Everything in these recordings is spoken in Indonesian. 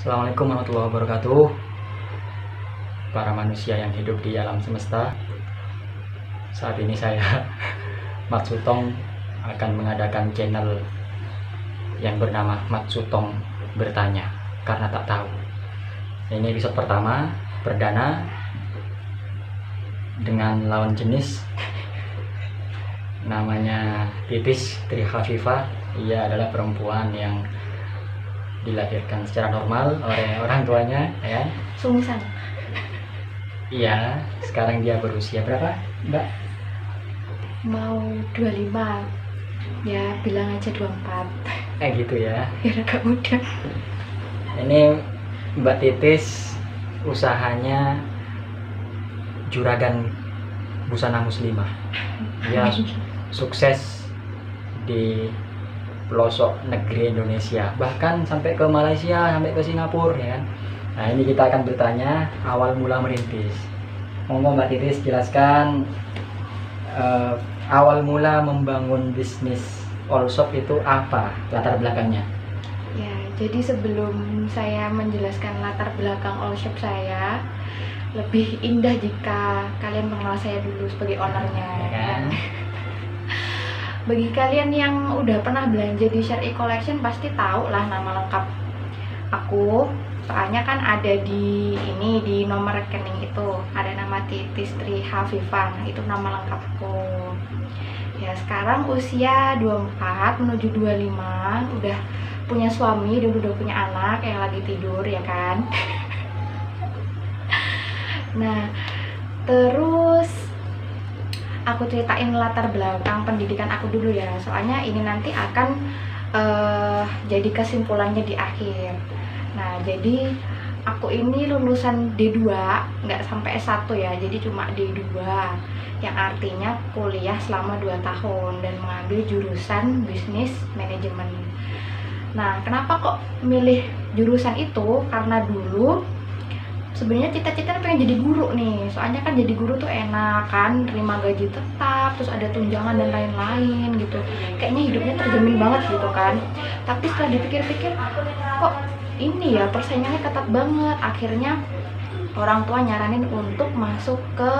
Assalamualaikum warahmatullahi wabarakatuh. Para manusia yang hidup di alam semesta, saat ini saya Mat Sutong akan mengadakan channel yang bernama Mat Sutong Bertanya Karena Tak Tahu. Ini episode pertama perdana dengan lawan jenis namanya Titis Tri Khafifah. Ia adalah perempuan yang dilahirkan secara normal oleh orang tuanya, ya. Sungsan. Iya, sekarang dia berusia berapa, Mbak? Mau 25. Ya, bilang aja 24. Gitu ya. Biar agak muda. Ini Mbak Titis usahanya juragan busana muslimah. Dia sukses di pelosok negeri Indonesia, bahkan sampai ke Malaysia, sampai ke Singapura, ya kan. Nah, ini kita akan bertanya awal mula merintis. Monggo Mbak Titis jelaskan awal mula membangun bisnis all shop itu apa, latar belakangnya? Ya, jadi sebelum saya menjelaskan latar belakang all shop saya, lebih indah jika kalian mengenal saya dulu sebagai ownernya, Ya kan? Bagi kalian yang udah pernah belanja di Syari Collection pasti tahu lah nama lengkap aku. Soalnya kan ada di nomor rekening itu ada nama Titis Tri Khafifah. Itu nama lengkap aku. Ya, sekarang usia 24 menuju 25, udah punya suami dan udah punya anak yang lagi tidur, ya kan. Nah, terus aku ceritain latar belakang pendidikan aku dulu ya, soalnya ini nanti akan jadi kesimpulannya di akhir. Nah, jadi aku ini lulusan D2, nggak sampai S1 ya, jadi cuma D2, yang artinya kuliah selama 2 tahun dan mengambil jurusan bisnis manajemen. Nah, kenapa kok milih jurusan itu? Karena dulu sebenarnya cita-cita pengen jadi guru nih, soalnya kan jadi guru tuh enak kan, terima gaji tetap, terus ada tunjangan dan lain-lain gitu, kayaknya hidupnya terjamin banget gitu kan. Tapi setelah dipikir-pikir, kok ini ya persaingannya ketat banget. Akhirnya orang tua nyaranin untuk masuk ke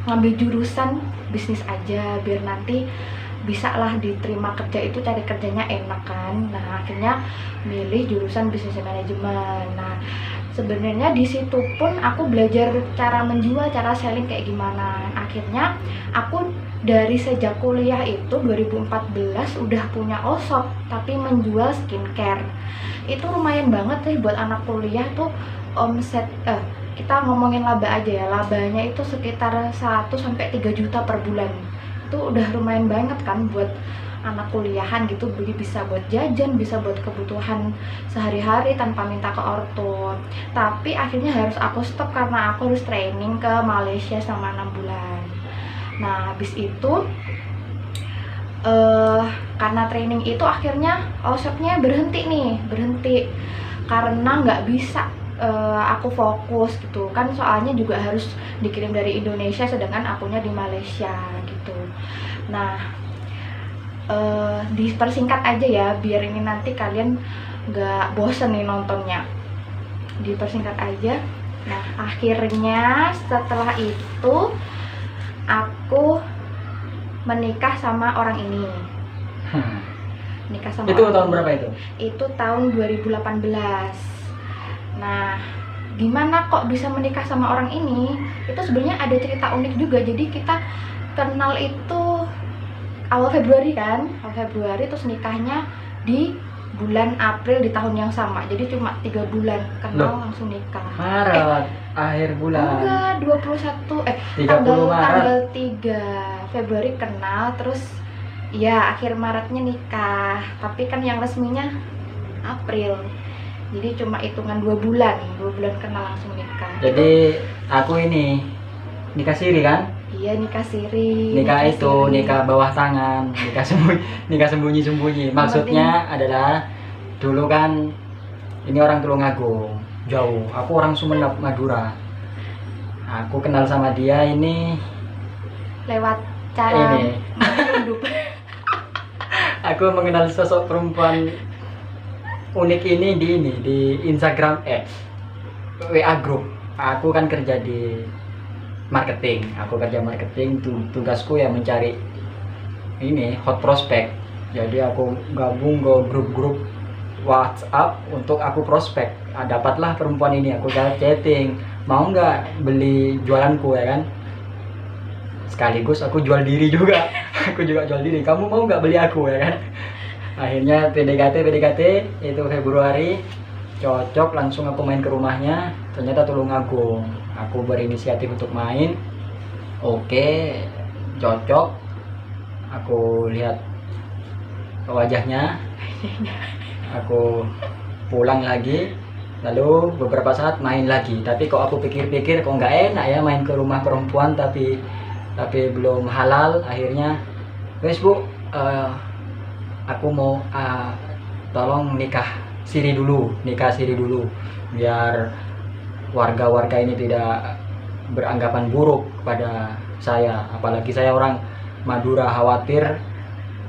ngambil jurusan bisnis aja, biar nanti bisa lah diterima kerja, itu cari kerjanya enak kan. Nah, akhirnya milih jurusan bisnis manajemen. Nah, sebenarnya di situ pun aku belajar cara menjual, cara selling kayak gimana. Akhirnya aku dari sejak kuliah itu 2014 udah punya all shop, tapi menjual skincare. Itu lumayan banget nih buat anak kuliah tuh. Omset kita ngomongin laba aja ya, labanya itu sekitar 1 sampai 3 juta per bulan. Itu udah lumayan banget kan buat anak kuliahan gitu, bisa buat jajan, bisa buat kebutuhan sehari-hari tanpa minta ke ortu. Tapi akhirnya harus aku stop karena aku harus training ke Malaysia selama 6 bulan. Nah, habis itu karena training itu akhirnya all shopnya berhenti karena nggak bisa aku fokus gitu kan, soalnya juga harus dikirim dari Indonesia sedangkan akunya di Malaysia gitu. Nah, dipersingkat aja ya biar ini nanti kalian nggak bosen nih nontonnya, dipersingkat aja. Nah, akhirnya setelah itu aku menikah sama orang ini. Nikah sama Itu orang tahun ini. berapa itu? Itu tahun 2018. Nah, gimana kok bisa menikah sama orang ini? Itu sebenarnya ada cerita unik juga. Jadi kita kenal itu awal Februari kan, terus nikahnya di bulan April di tahun yang sama. Jadi cuma 3 bulan kenal langsung nikah. Maret, akhir bulan. Enggak, 21 30 tanggal Maret. 3 Februari kenal, terus ya akhir Maretnya nikah. Tapi kan yang resminya April. Jadi cuma hitungan 2 bulan kenal langsung nikah. Jadi aku ini nikah siri kan? Iya, nikah siri. Nikah itu siri. nikah bawah tangan, nikah sembunyi-sembunyi. Maksudnya adalah dulu kan ini orang Tulungagung, jauh. Aku orang Sumeneb, Madura. Aku kenal sama dia ini Lewat cara ini. hidup. Aku mengenal sosok perempuan unik ini di Instagram WA group. Aku kan kerja di marketing. Aku kerja marketing, tugasku ya mencari ini hot prospect. Jadi aku gabung ke grup-grup WhatsApp untuk aku prospek. Dapatlah perempuan ini, aku chatting, mau nggak beli jualanku ya kan. Sekaligus aku jual diri juga. Aku juga jual diri, kamu mau nggak beli aku ya kan. Akhirnya PDKT itu Februari, cocok, langsung aku main ke rumahnya. Ternyata Tulungagung. Aku berinisiatif untuk main, oke, cocok. Aku lihat wajahnya, aku pulang lagi, lalu beberapa saat main lagi. Tapi kok aku pikir-pikir kok nggak enak ya main ke rumah perempuan tapi belum halal. Akhirnya wes bu, aku mau tolong nikah siri dulu biar warga-warga ini tidak beranggapan buruk kepada saya. Apalagi saya orang Madura, khawatir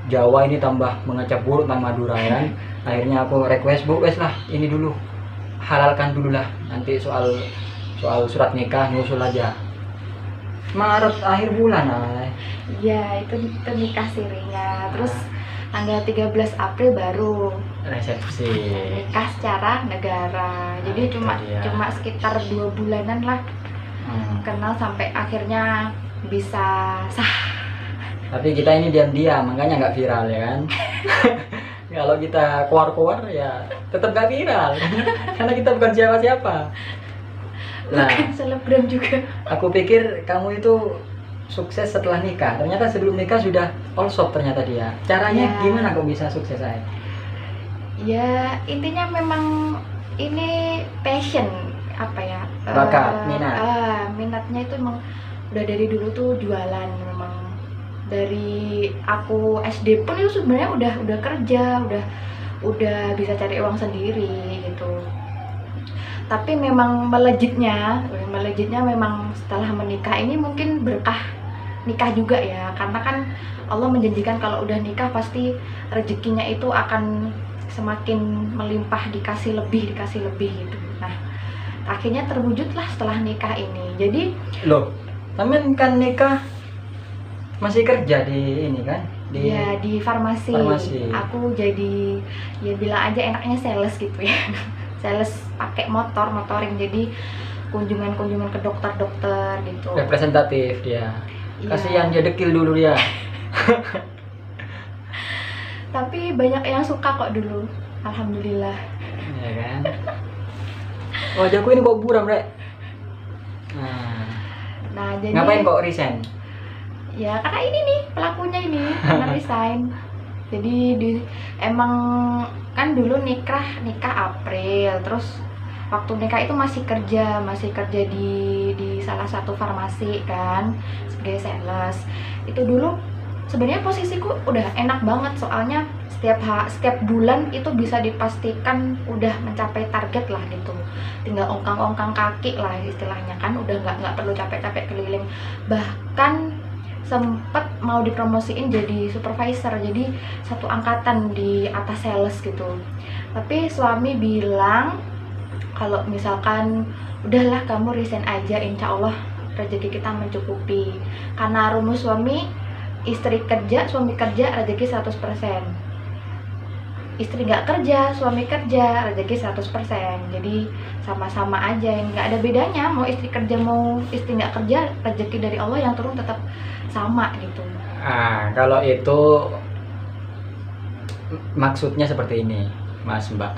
Jawa ini tambah mengecap buruk tentang Madura ya kan. Akhirnya aku request, bu wes lah ini dulu, halalkan dulu lah, nanti soal surat nikah nyusul aja. Maret akhir bulan Iya, itu nikah sirinya. Terus tanggal 13 April baru resepsi nikah secara negara. Jadi cuma sekitar 2 bulanan lah kenal sampai akhirnya bisa sah. Tapi kita ini diam-diam, makanya nggak viral ya kan. Kalau kita keluar ya tetap nggak viral karena kita bukan siapa-siapa. Nah, bukan selebgram juga. Aku pikir kamu itu sukses setelah nikah, ternyata sebelum nikah sudah all shop ternyata dia. Caranya gimana kok bisa sukses saya? Ya intinya memang ini passion, apa ya, bakat, minat. Minatnya itu emang udah dari dulu tuh jualan. Memang dari aku SD pun itu sebenarnya udah kerja, udah bisa cari uang sendiri gitu. Tapi memang melejitnya memang setelah menikah ini mungkin berkah nikah juga ya, karena kan Allah menjanjikan kalau udah nikah pasti rezekinya itu akan semakin melimpah, dikasih lebih gitu. Nah akhirnya terwujudlah setelah nikah ini. Jadi loh, temen kan nikah masih kerja di ini kan, di farmasi. Aku jadi ya bilang aja enaknya sales gitu ya. Sales pakai motoring, jadi kunjungan ke dokter gitu. Representatif dia. Kasihan dia dekil dulu dia. Tapi banyak yang suka kok dulu, alhamdulillah. Ya kan. Wajahku ini kok buram rek. Nah jadi ngapain kok resign? Ya karena ini nih pelakunya ini karena resign. Jadi emang kan dulu nikah April, terus waktu nikah itu masih kerja di salah satu farmasi kan sebagai sales. Itu dulu sebenarnya posisiku udah enak banget, soalnya setiap bulan itu bisa dipastikan udah mencapai target lah gitu. Tinggal ongkang kaki lah istilahnya kan, udah nggak perlu capek-capek keliling. Bahkan sempet mau dipromosiin jadi supervisor, jadi satu angkatan di atas sales gitu. Tapi suami bilang kalau misalkan udahlah kamu resign aja, insya Allah rezeki kita mencukupi. Karena rumus suami, istri kerja, suami kerja, rezeki 100%. Istri nggak kerja, suami kerja, rezeki 100%. Jadi sama-sama aja, nggak ada bedanya. Mau istri kerja, mau istri nggak kerja, rezeki dari Allah yang turun tetap sama gitu. Kalau itu maksudnya seperti ini, Mas Mbak.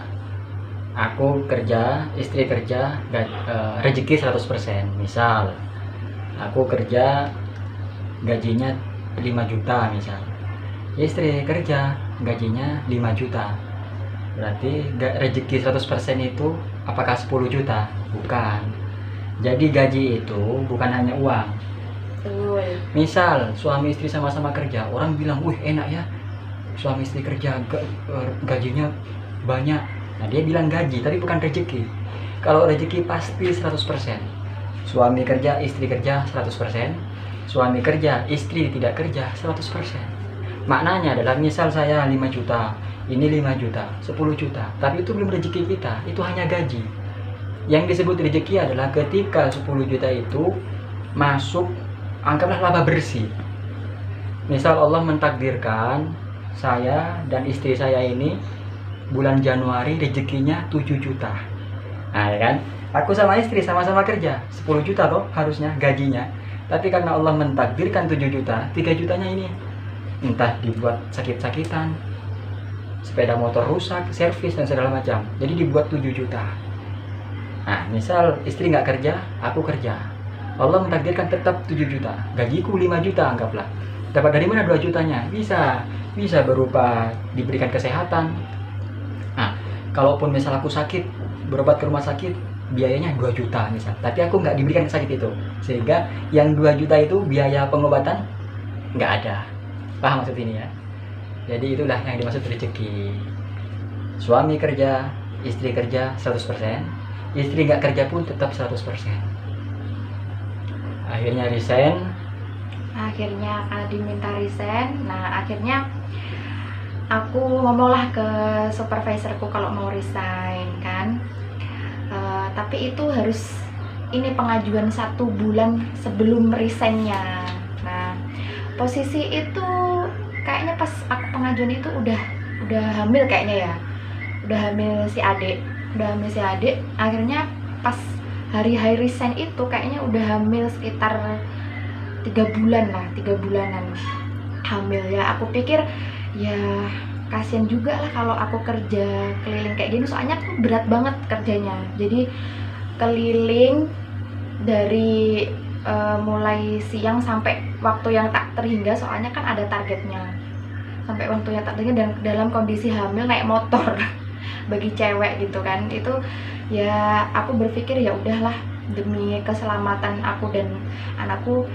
Aku kerja, istri kerja, rezeki 100%. Misal aku kerja gajinya 5 juta misal. Istri kerja gajinya 5 juta. Berarti rezeki 100% itu apakah 10 juta? Bukan. Jadi gaji itu bukan hanya uang. Misal suami istri sama-sama kerja, orang bilang, wih enak ya suami istri kerja, gajinya banyak. Nah dia bilang gaji, tapi bukan rezeki. Kalau rezeki pasti 100%. Suami kerja, istri kerja 100%. Suami kerja, istri tidak kerja 100%. Maknanya adalah misal saya 5 juta, ini 5 juta, 10 juta, tapi itu belum rezeki kita, itu hanya gaji. Yang disebut rezeki adalah ketika 10 juta itu masuk, anggaplah laba bersih. Misal Allah mentakdirkan saya dan istri saya ini bulan Januari rezekinya 7 juta. Nah ya kan, aku sama istri sama-sama kerja 10 juta toh harusnya gajinya. Tapi karena Allah mentakdirkan 7 juta, 3 jutanya ini entah dibuat sakit-sakitan, sepeda motor rusak, servis dan segala macam. Jadi dibuat 7 juta. Nah, misal istri nggak kerja, aku kerja. Allah mentakdirkan tetap 7 juta. Gajiku 5 juta anggaplah. Dapat dari mana 2 jutanya? Bisa berupa diberikan kesehatan. Nah, kalaupun misal aku sakit, berobat ke rumah sakit, biayanya 2 juta misal. Tapi aku nggak diberikan sakit itu. Sehingga yang 2 juta itu biaya pengobatan nggak ada. Paham maksud ini ya? Jadi itulah yang dimaksud rezeki. Suami kerja, istri kerja 100%, istri nggak kerja pun tetap 100%. Akhirnya resign. Akhirnya diminta resign. Nah akhirnya aku ngomonglah ke supervisorku kalau mau resign kan. Tapi itu harus ini pengajuan 1 bulan sebelum resignnya. Nah posisi itu kayaknya pas aku pengajuan itu udah hamil kayaknya ya, udah hamil si adik. Akhirnya pas hari resign itu kayaknya udah hamil sekitar 3 bulanan hamil ya. Aku pikir ya kasian juga lah kalau aku kerja keliling kayak gini, soalnya aku berat banget kerjanya. Jadi keliling dari mulai siang sampai waktu yang tak terhingga, soalnya kan ada targetnya sampai waktu yang tak terhingga, dan dalam kondisi hamil naik motor bagi cewek gitu kan. Itu ya aku berpikir ya udahlah demi keselamatan aku dan anakku,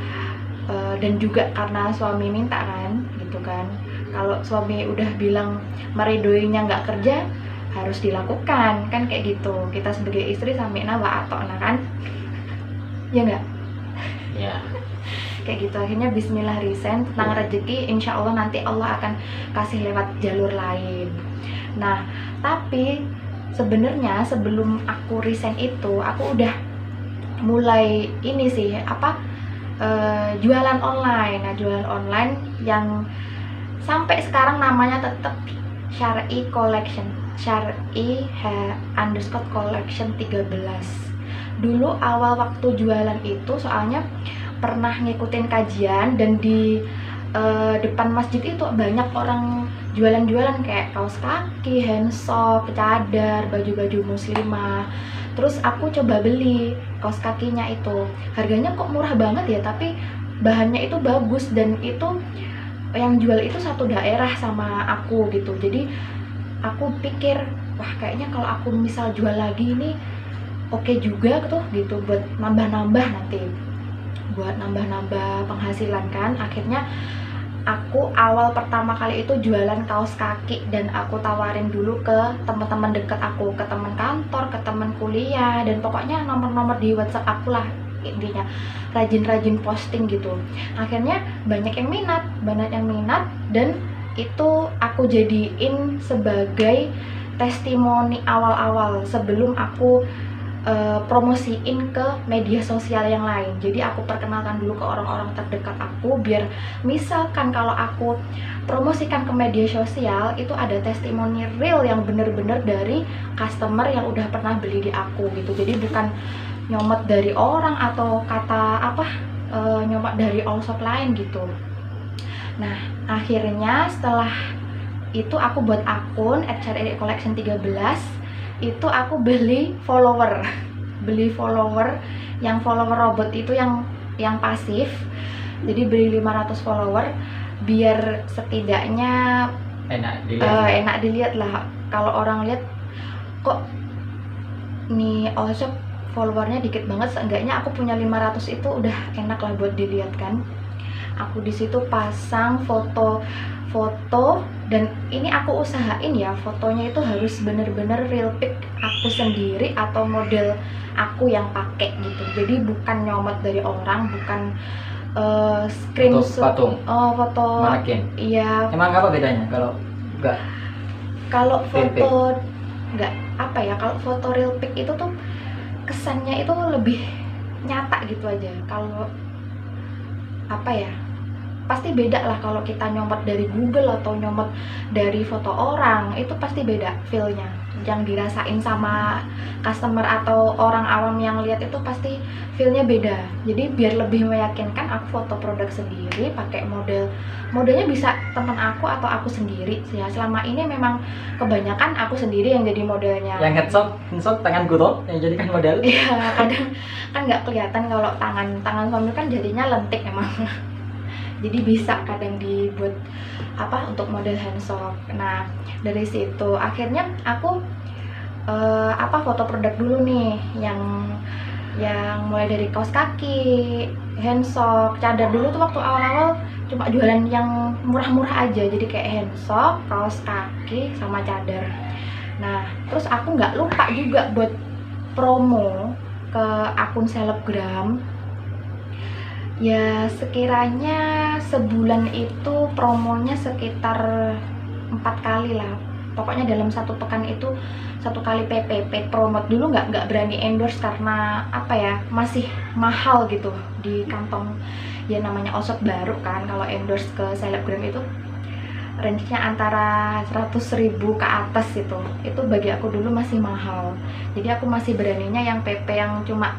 dan juga karena suami minta kan gitu kan. Kalau suami udah bilang meredoinya nggak kerja, harus dilakukan kan kayak gitu. Kita sebagai istri samina wa atokna kan, ya nggak? Ya. Kayak gitu. Akhirnya bismillah resign. Tentang rezeki insya Allah nanti Allah akan kasih lewat jalur lain. Nah tapi sebenarnya sebelum aku resign itu aku udah mulai ini sih jualan online. Nah jualan online yang sampai sekarang namanya tetap Syar'i Collection, Syar'i_collection 13. Dulu awal waktu jualan itu soalnya pernah ngikutin kajian, dan di depan masjid itu banyak orang jualan-jualan kayak kaos kaki, handshop, cadar, baju-baju muslimah. Terus aku coba beli kaos kakinya itu, harganya kok murah banget ya, tapi bahannya itu bagus, dan itu yang jual itu satu daerah sama aku gitu. Jadi aku pikir wah kayaknya kalau aku misal jual lagi ini oke juga tuh gitu, buat nambah-nambah nanti, buat nambah-nambah penghasilan kan. Akhirnya aku awal pertama kali itu jualan kaos kaki, dan aku tawarin dulu ke teman-teman deket aku, ke teman kantor, ke teman kuliah, dan pokoknya nomor-nomor di WhatsApp aku lah, intinya rajin-rajin posting gitu. Akhirnya banyak yang minat, dan itu aku jadiin sebagai testimoni awal-awal sebelum aku promosiin ke media sosial yang lain. Jadi aku perkenalkan dulu ke orang-orang terdekat aku, biar misalkan kalau aku promosikan ke media sosial itu ada testimoni real yang bener-bener dari customer yang udah pernah beli di aku gitu. Jadi bukan nyomot dari orang atau nyomot dari all shop lain gitu. Nah akhirnya setelah itu aku buat akun @Syar'i_collection 13. Itu aku beli follower yang follower robot itu, yang pasif. Jadi beli 500 follower biar setidaknya enak dilihat lah. Kalau orang lihat kok nih all shop followernya dikit banget, seenggaknya aku punya 500 itu udah enak lah buat dilihat kan. Aku di situ pasang foto, dan ini aku usahain ya fotonya itu harus bener-bener real pic aku sendiri atau model aku yang pakai gitu. Jadi bukan nyomot dari orang, bukan screenshot patung, foto manekin. Iya. Emang apa bedanya kalau enggak Kalau PP. foto nggak apa ya, kalau foto real pic itu tuh kesannya itu lebih nyata gitu aja. Kalau apa ya, pasti beda lah kalau kita nyomot dari Google atau nyomot dari foto orang, itu pasti beda feelnya. Yang dirasain sama customer atau orang awam yang lihat itu pasti feelnya beda. Jadi biar lebih meyakinkan, aku foto produk sendiri, pakai modelnya bisa teman aku atau aku sendiri ya. Selama ini memang kebanyakan aku sendiri yang jadi modelnya. Yang headshot tanganku toh yang jadikan model. Iya, kadang kan nggak kelihatan kalau tangan suami kan jadinya lentik emang. Jadi bisa kadang dibuat apa untuk model handshot. Nah, dari situ akhirnya aku foto produk dulu nih, yang mulai dari kaos kaki, handshot, cadar. Dulu tuh waktu awal-awal cuma jualan yang murah-murah aja, jadi kayak handshot, kaos kaki, sama cadar. Nah, terus aku nggak lupa juga buat promo ke akun selebgram. Ya sekiranya sebulan itu promonya sekitar 4 kali lah. Pokoknya dalam 1 pekan itu 1 kali paid promote. Dulu nggak berani endorse karena apa ya, masih mahal gitu di kantong. Ya namanya osot baru kan, kalau endorse ke selebgram itu range-nya antara 100.000 ke atas itu bagi aku dulu masih mahal. Jadi aku masih beraninya yang PP yang cuma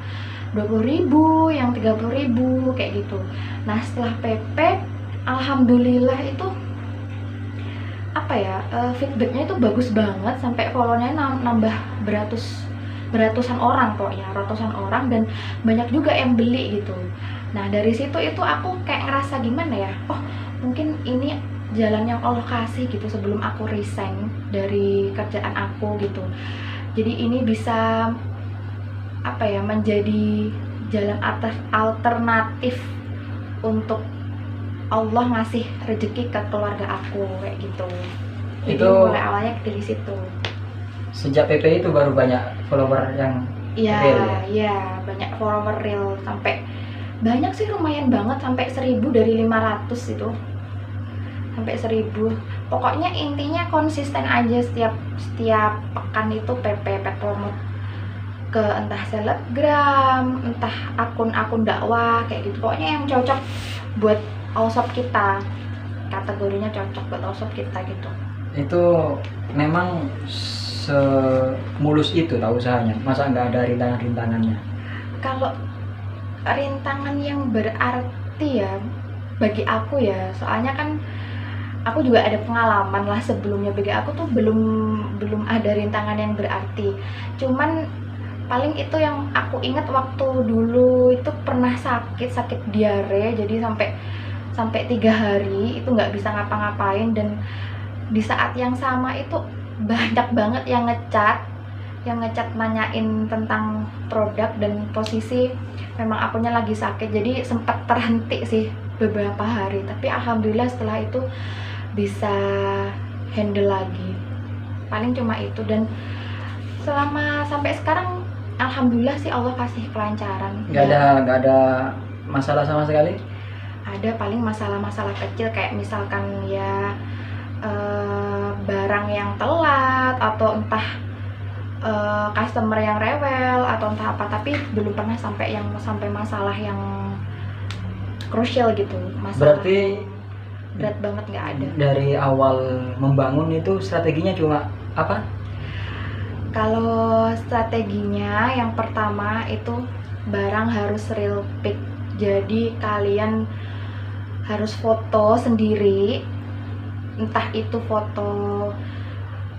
20.000, yang 30.000 kayak gitu. Nah setelah PP, alhamdulillah itu apa ya, feedbacknya itu bagus banget, sampai follow-nya nambah beratusan orang kok ya, ratusan orang, dan banyak juga yang beli gitu. Nah dari situ itu aku kayak ngerasa gimana ya, oh mungkin ini jalan yang Allah kasih gitu sebelum aku resign dari kerjaan aku gitu. Jadi ini bisa apa ya, menjadi jalan alternatif untuk Allah ngasih rezeki ke keluarga aku kayak gitu. Jadi Itu mulai awalnya dari situ. sejak PP itu baru banyak follower yang real ya? Iya, banyak follower real, sampai banyak sih, lumayan banget, sampai 1.000 dari 500 itu. Sampai 1.000. Pokoknya intinya konsisten aja, setiap pekan itu PP promote ke entah selebgram, entah akun-akun dakwah kayak gitu. Pokoknya yang cocok buat all-shop kita, kategorinya cocok buat all-shop kita gitu. Itu memang semulus itu tahu usahanya, masa nggak ada rintangan-rintangannya? Kalau rintangan yang berarti ya bagi aku ya, soalnya kan aku juga ada pengalaman lah sebelumnya. Bagi aku tuh belum ada rintangan yang berarti. Cuman paling itu yang aku ingat waktu dulu itu pernah sakit diare, jadi sampai 3 hari itu nggak bisa ngapa-ngapain. Dan di saat yang sama itu banyak banget yang ngecat nanyain tentang produk, dan posisi memang akunya lagi sakit, jadi sempat terhenti sih beberapa hari. Tapi alhamdulillah setelah itu bisa handle lagi. Paling cuma itu, dan selama sampai sekarang alhamdulillah sih Allah kasih kelancaran. Nggak ada masalah sama sekali? Ada paling masalah-masalah kecil, kayak misalkan ya barang yang telat, atau entah customer yang rewel, atau entah apa. Tapi belum pernah sampai masalah yang krusial gitu. Masalah Berarti berat banget nggak ada. dari awal membangun itu strateginya cuma apa? Kalau strateginya yang pertama itu barang harus real pic. Jadi kalian harus foto sendiri, entah itu foto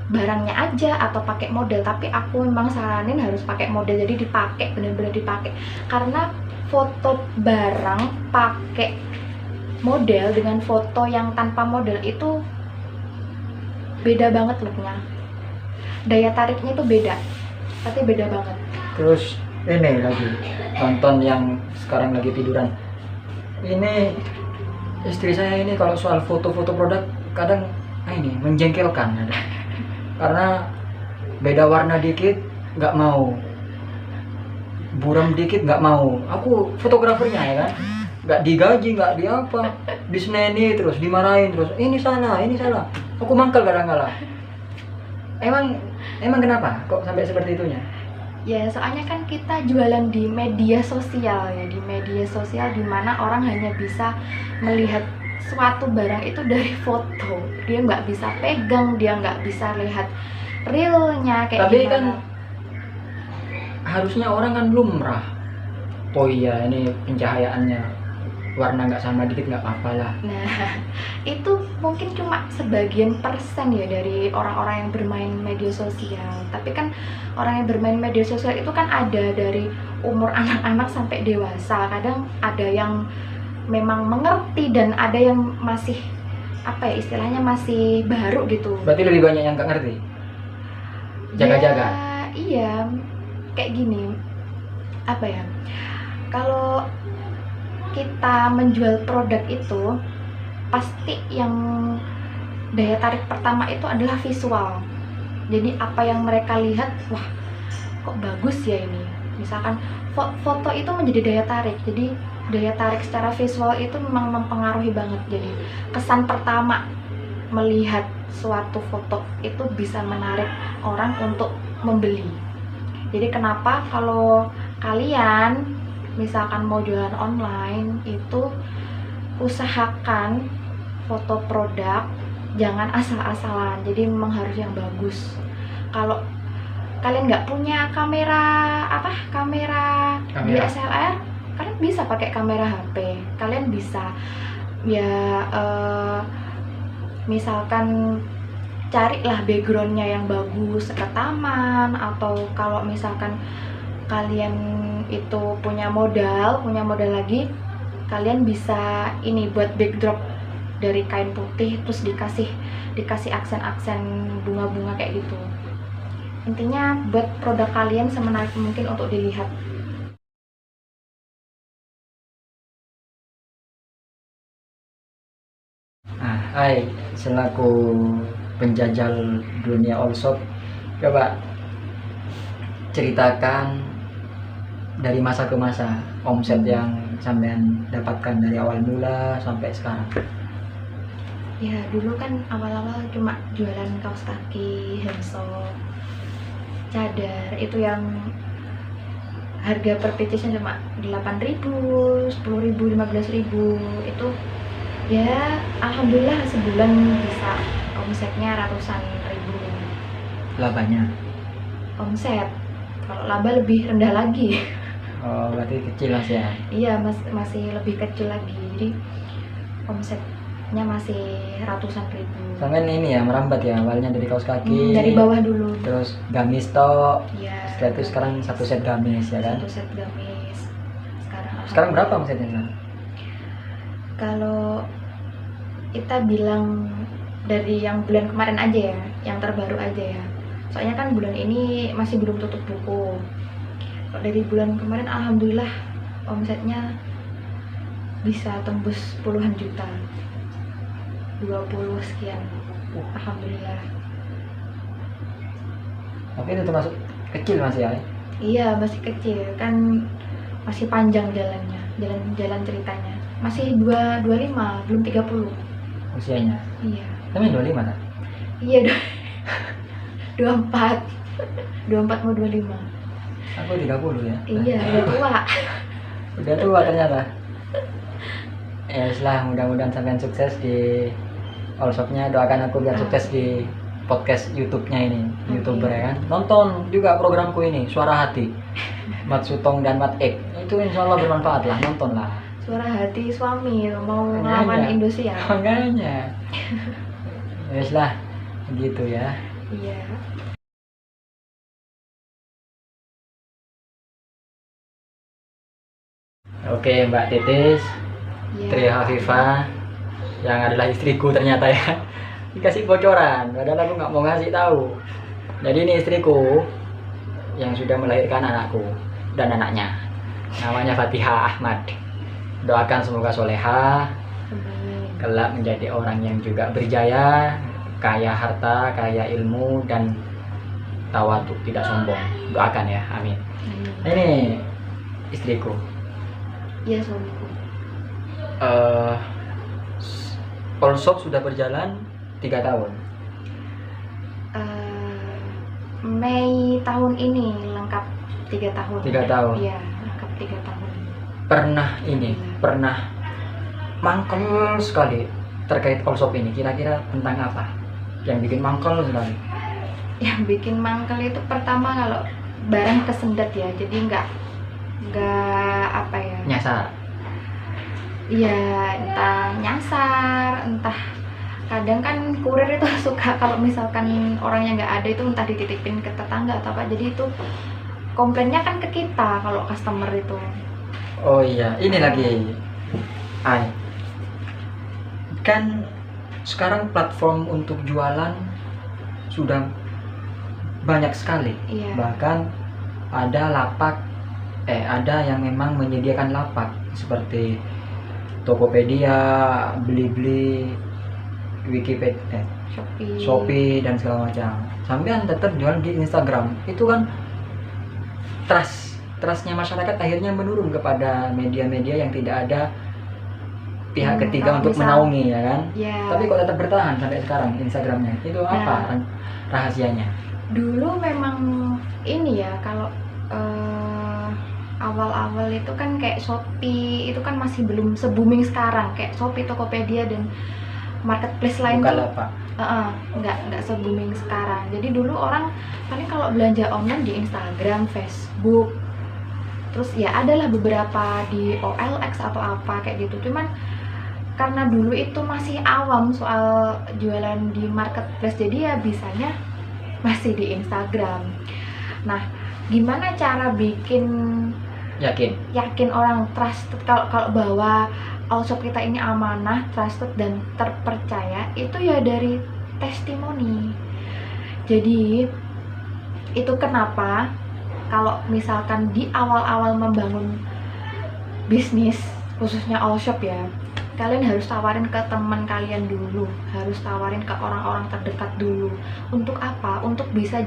barangnya aja atau pakai model. Tapi aku memang saranin harus pakai model, jadi dipakai, bener-bener dipakai. Karena foto barang pakai model dengan foto yang tanpa model itu beda banget looknya. Daya tariknya itu beda, pasti beda banget. Terus ini lagi tonton yang sekarang lagi tiduran. Ini istri saya ini kalau soal foto-foto produk kadang ini menjengkelkan ada. Karena beda warna dikit nggak mau, buram dikit nggak mau. Aku fotografernya ya kan, nggak digaji, nggak di apa, diseneni terus, dimarahin terus, ini salah. Aku mangkal kadang-kadang. Emang kenapa kok sampai seperti itunya? Ya, soalnya kan kita jualan di media sosial ya, di media sosial di mana orang hanya bisa melihat suatu barang itu dari foto. Dia nggak bisa pegang, dia nggak bisa lihat realnya kayak Tapi gimana. kan harusnya orang kan lumrah. Oh iya, ini pencahayaannya warna nggak sama dikit nggak apa-apa lah. Nah, itu mungkin cuma sebagian persen ya dari orang-orang yang bermain media sosial. Tapi kan orang yang bermain media sosial itu kan ada dari umur anak-anak sampai dewasa. Kadang ada yang memang mengerti dan ada yang masih apa ya istilahnya masih baru gitu. Berarti lebih banyak yang nggak ngerti. Jaga-jaga. Ya, iya, kayak gini. Apa ya? Kalau kita menjual produk itu pasti yang daya tarik pertama itu adalah visual. Jadi apa yang mereka lihat, wah kok bagus ya ini. Misalkan foto itu menjadi daya tarik. Jadi daya tarik secara visual itu memang mempengaruhi banget. Jadi kesan pertama melihat suatu foto itu bisa menarik orang untuk membeli. Jadi kenapa kalau kalian misalkan mau jualan online itu usahakan foto produk jangan asal-asalan, jadi memang harus yang bagus. Kalau kalian nggak punya kamera DSLR, kalian bisa pakai kamera HP. Kalian bisa ya misalkan carilah backgroundnya yang bagus ke taman, atau kalau misalkan kalian itu punya modal lagi, kalian bisa ini buat backdrop dari kain putih terus dikasih aksen-aksen bunga-bunga kayak gitu. Intinya buat produk kalian semenarik mungkin untuk dilihat. Hai, selaku penjajal dunia all shop, coba ceritakan dari masa ke masa omset yang sampean dapatkan dari awal mula sampai sekarang. Ya dulu kan awal-awal cuma jualan kaos kaki, handshop, cadar, itu yang harga per piecesnya cuma 8.000, 10.000, 15.000. Itu ya alhamdulillah sebulan bisa omsetnya ratusan ribu. Labanya? Omset, kalau laba lebih rendah lagi. Oh, berarti kecil Mas ya? Iya, masih lebih kecil lagi. Jadi omsetnya masih ratusan ribu. Sampean ini ya merambat ya, awalnya dari kaos kaki, dari bawah dulu. terus gamis tok. Iya. Setelah itu sekarang satu set gamis ya kan? Satu set gamis. Sekarang berapa omsetnya sekarang? Kalau kita bilang dari yang bulan kemarin aja ya, yang terbaru aja ya. Soalnya kan bulan ini masih belum tutup buku. Kalau dari bulan kemarin alhamdulillah omsetnya bisa tembus puluhan juta. 20 sekian. Alhamdulillah. Tapi itu termasuk kecil Mas ya? Iya, masih kecil kan, masih panjang jalannya, jalan ceritanya. Masih 25, belum 30 usianya. Iya. Tapi 25 kan? Iya, 24. 24 mau 25. Aku 30 ya. Iya, udah tua. Udah tua ternyata. Ya setelah mudah-mudahan sampean sukses di all shopnya, doakan aku biar sukses di podcast YouTube-nya ini, YouTuber ya kan. Nonton juga programku ini, Suara Hati. Mat Sutong dan Mat Ek. Itu insya Allah bermanfaat lah, nonton lah. Suara hati suami mau Makanya. ngelawan Indosiar. Makanya. Ya lah, gitu ya. Iya. Oke Mbak Titis, Iya. Tri Hafifah, yang adalah istriku ternyata ya. Dikasih bocoran, padahal aku nggak mau ngasih tahu. Jadi ini istriku yang sudah melahirkan anakku dan anaknya. Namanya Fatihah Ahmad. Doakan semoga soleha, Amin. kelak menjadi orang yang juga berjaya, kaya harta, kaya ilmu, dan tawadhu, tidak sombong. Doakan ya, amin. Amin. Ini istriku. Iya, suamiku. All shop sudah berjalan 3 tahun. Mei tahun ini lengkap 3 tahun. 3 tahun. Iya, lengkap 3 tahun. Pernah mangkel sekali terkait all shop ini. Kira-kira tentang apa yang bikin mangkel sekali? Yang bikin mangkel itu pertama kalau barang kesendat ya, jadi nggak apa ya, Nyasar. iya, entah nyasar, entah kadang kan kurir itu suka kalau misalkan orangnya nggak ada itu entah dititipin ke tetangga atau apa, jadi itu komplainnya kan ke kita kalau customer itu. Oh iya, ini lagi. Kan sekarang platform untuk jualan sudah banyak sekali. Iya. Bahkan ada ada yang memang menyediakan lapak seperti Tokopedia, Blibli, Wikipedia, Shopee dan segala macam. Sampean tetap jual di Instagram. Itu kan trustnya masyarakat akhirnya menurun kepada media-media yang tidak ada pihak ketiga untuk menaungi, ya kan? Ya. Tapi kok tetap bertahan sampai sekarang Instagramnya? Itu apa rahasianya? Dulu memang ini ya, kalau awal-awal itu kan kayak Shopee itu kan masih belum se-booming sekarang, kayak Shopee, Tokopedia dan marketplace lain tuh nggak se-booming sekarang. Jadi dulu orang paling kalau belanja online di Instagram, Facebook, terus ya adalah beberapa di OLX atau apa kayak gitu. Cuman karena dulu itu masih awam soal jualan di marketplace, jadi ya bisanya masih di Instagram. Nah, gimana cara bikin yakin orang trusted kalau bahwa all shop kita ini amanah, trusted dan terpercaya, itu ya dari testimoni. Jadi itu kenapa kalau misalkan di awal-awal membangun bisnis khususnya all shop ya, kalian harus tawarin ke teman kalian dulu, harus tawarin ke orang-orang terdekat dulu. Untuk apa? Untuk bisa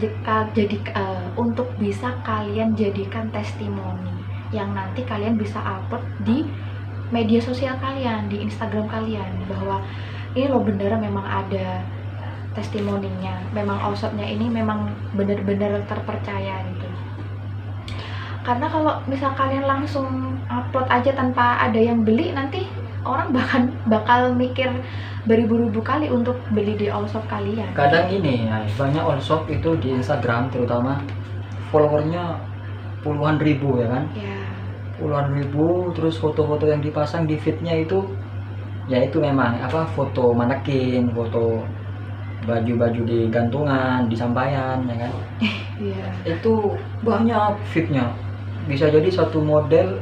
untuk bisa kalian jadikan testimoni yang nanti kalian bisa upload di media sosial kalian, di Instagram kalian, bahwa ini loh bener memang ada testimoninya, memang all shopnya ini memang bener-bener terpercaya gitu. Karena kalau misal kalian langsung upload aja tanpa ada yang beli, nanti orang bakal mikir beribu-ribu kali untuk beli di all shop kalian. Kadang ini banyak all shop itu di Instagram terutama followernya puluhan ribu, ya kan? Ya. Puluhan ribu, terus foto-foto yang dipasang di feednya itu ya itu memang foto manekin, foto baju-baju di gantungan, di sampaian, ya kan? Iya. Itu banyak feednya, bisa jadi satu model,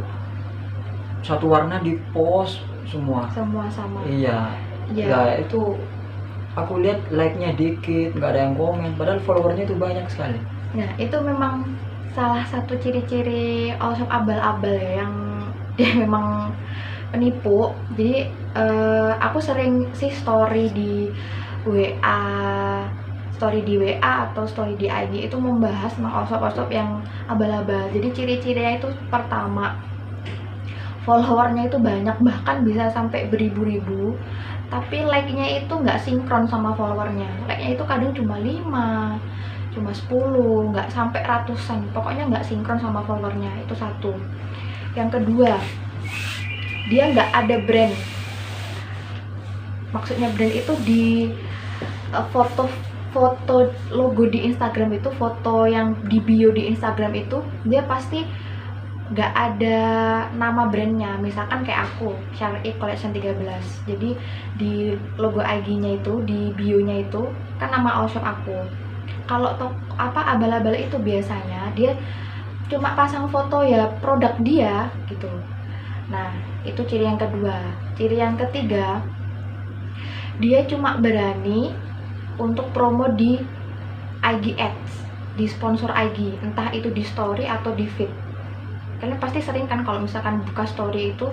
satu warna di post semua sama. Iya. Ya itu aku lihat like-nya dikit, nggak ada yang komen, padahal followernya itu banyak sekali. Nah, itu memang salah satu ciri-ciri all shop abal-abal ya, yang dia memang penipu. Jadi aku sering sih story di WA atau story di IG itu membahas tentang all shop yang abal-abal. Jadi ciri-cirinya itu pertama, followernya itu banyak, bahkan bisa sampai beribu-ribu, tapi like-nya itu nggak sinkron sama followernya. Like-nya itu kadang cuma 5, cuma 10, nggak sampai ratusan, pokoknya nggak sinkron sama followernya. Itu satu. Yang kedua, dia nggak ada brand. Maksudnya brand itu di foto logo di Instagram itu, foto yang di bio di Instagram itu, dia pasti nggak ada nama brandnya. Misalkan kayak aku, Syar'i Collection 13, jadi di logo IG-nya itu, di bio-nya itu kan nama all shop aku. Kalau abal-abal itu biasanya dia cuma pasang foto ya produk dia gitu. Nah, itu ciri yang kedua. Ciri yang ketiga, dia cuma berani untuk promo di IG Ads, di sponsor IG, entah itu di story atau di feed. Kalian pasti sering kan kalau misalkan buka story itu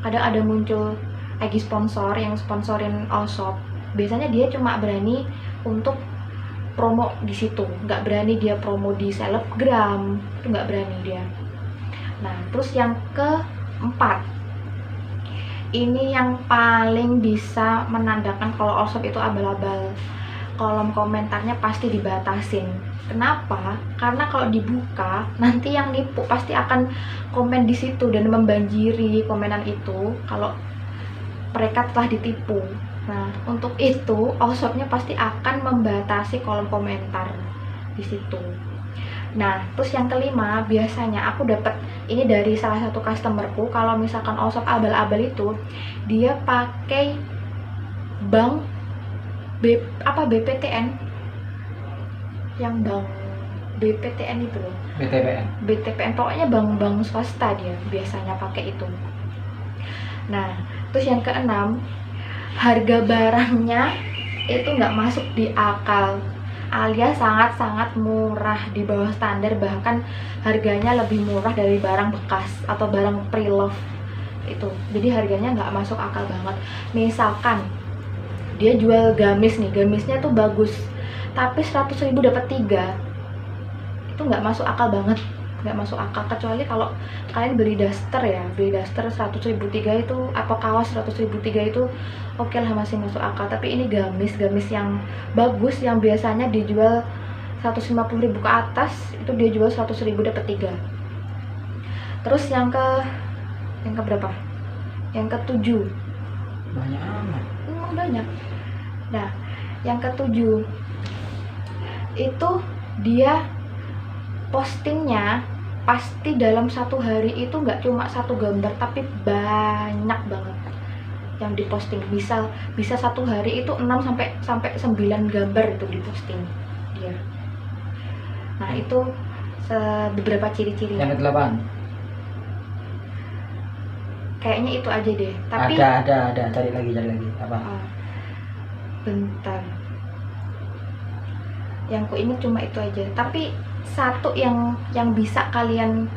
kadang ada muncul IG sponsor yang sponsorin all shop. Biasanya dia cuma berani untuk promo di situ, nggak berani dia promo di selebgram, itu nggak berani dia. Nah, terus yang keempat, ini yang paling bisa menandakan kalau all shop itu abal-abal. kolom komentarnya pasti dibatasin. Kenapa? Karena kalau dibuka nanti yang nipu pasti akan komen di situ dan membanjiri komenan itu kalau mereka telah ditipu. Nah, untuk itu Allshop-nya pasti akan membatasi kolom komentar di situ. Nah, terus yang kelima, biasanya aku dapat ini dari salah satu customerku, kalau misalkan Allshop abal-abal itu dia pakai bank BPTN, yang bank BPTN itu loh, BTPN, pokoknya bank swasta dia biasanya pakai itu. Nah, terus yang keenam, harga barangnya itu nggak masuk di akal, alias sangat-sangat murah, di bawah standar, bahkan harganya lebih murah dari barang bekas atau barang pre-love itu. Jadi harganya nggak masuk akal banget. Misalkan dia jual gamis nih, gamisnya tuh bagus, tapi 100.000 dapat 3, itu nggak masuk akal banget, nggak masuk akal. Kecuali kalau kalian beli daster ya, beli daster 100.000 3 itu, atau kaos 100.000 3 itu oke lah, masih masuk akal. Tapi ini gamis yang bagus, yang biasanya dijual 150.000 ke atas, itu dia jual 100.000 dapat 3. Terus yang ke berapa? Yang ke-7. Banyak amat. Banyak. Nah, yang ke-7 itu dia postingnya pasti dalam satu hari itu nggak cuma satu gambar, tapi banyak banget yang diposting. Bisa satu hari itu 6 sampai 9 gambar itu diposting dia. Nah, itu beberapa ciri-cirinya. Yang ke-8. Kayaknya itu aja deh. Tapi ada, cari lagi apa? Bentar. Yang ku ingat cuma itu aja. Tapi satu yang bisa kalian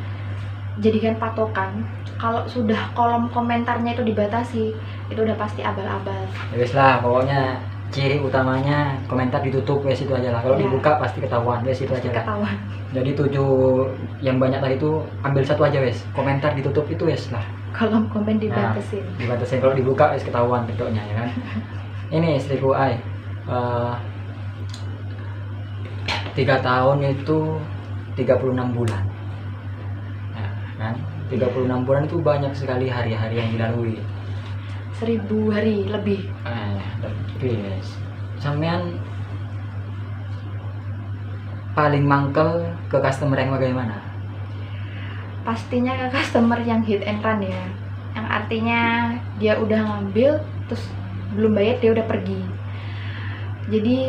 jadikan patokan, kalau sudah kolom komentarnya itu dibatasi, itu udah pasti abal-abal. Ya wes lah, pokoknya ciri utamanya komentar ditutup, wes itu aja lah. Kalau dibuka pasti ketahuan, wes itu aja lah. Ketahuan. Jadi 7 yang banyak tadi itu ambil satu aja wes. Komentar ditutup itu wes lah. Kolom komen dibatasin. Nah, dibatasin, kalau dibuka wes ketahuan bentuknya ya kan. Ini istriku 3 tahun itu 36 bulan. Nah, kan 36 bulan itu banyak sekali hari-hari yang dilalui. 1000 hari lebih. Lebih. Sampean paling mangkel ke customer yang bagaimana? Pastinya ke customer yang hit and run ya. Yang artinya dia udah ngambil terus belum bayar, dia udah pergi. Jadi